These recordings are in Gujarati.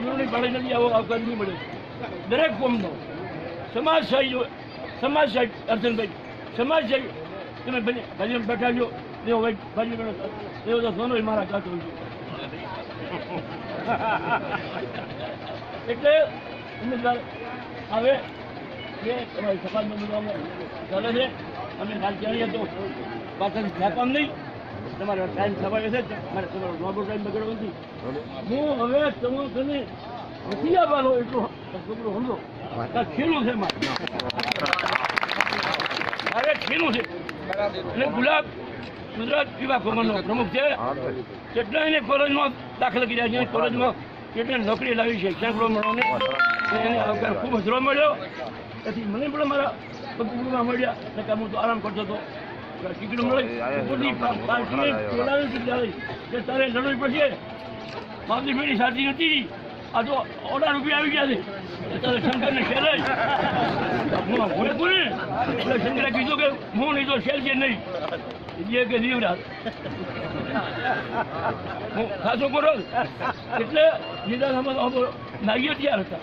ગુરુની પાડે નથી આવો આવકાર નહીં મળે. દરેક કોમનો સમાજશાહી અર્જનભાઈ સમાજશાહી તમે ભજન બેઠા છો દેવો ભાઈ ભાજી એવો તો સોનો મારા કાચો છે. એટલે ઉમેદવાર આવે કે તમારી સભાનો ઉમેદવાર ચાલે છે. અમે કાલ ચાલીએ તો પાછળ છાપામ નહીં. તમારો ટાઈમ સવારે છે મારે તમારો લાંબો ટાઈમ બગડવો નથી. હું હવે તમે નથી આવવાનો એટલો છોકરો સમજો ખીલું છે મારે ખીલું છે. એટલે ગુલાબ ગુજરાત યુવા કોંગ્રેસનો પ્રમુખ છે. કેટલા એને કોલેજમાં દાખલ કર્યા છે. કોલેજમાં કેટલા નોકરી લાવી છે સેંકડો મળોને એને અવકાર ખૂબ હસરો મળ્યો. તેથી મને પણ મારા પગમાં મળ્યા એટલે હું તો આરામ કરતો હતો. ટિકિટ મળે ઉપરની પાર્ટીએ બોલાવી કે તારે લડવી પડશે. મારી પેઢી સાચી નથી. આ તો ઓડા રૂપિયા આવી ગયા છે તારે શંકરને ખેલાય એટલે શંકરે કીધું કે હું નહીં તો શેલ છે નહીં એ કે જીવરાજ હું ખાસો કરો એટલે નિદાન નાગીઓ તૈયાર હતા.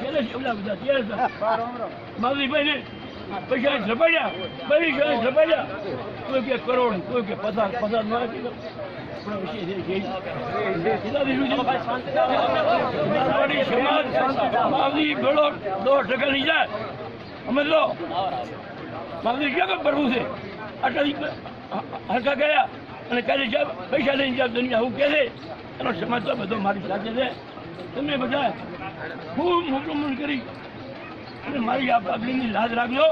છેલ્લે બધા તૈયાર હતા. માવજીભાઈને પૈસા ઝપાડ્યા પૈસા ઝપાડ્યા. કોઈ કે કરોડ કોઈ કે 50 ન આપી દો. માવજી ભેળો 10% નહીં જાય. અમે લો માવજી ક્યાં ભરવું છે. આટલા હરકા ગયા અને કાલે પૈસા લઈને જાય દુનિયા આવું કહે છે. એનો સમાજ તો બધો મારી સાથે છે. તમે બધા ખૂબ મોકલમણ કરી અને મારી આ પગલીની લાજ રાખજો.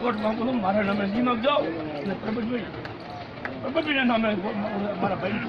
કોર્ટમાં બોલું મારા નામે નિમક જાઓ અને પ્રભુભાઈના નામે મારા ભાઈ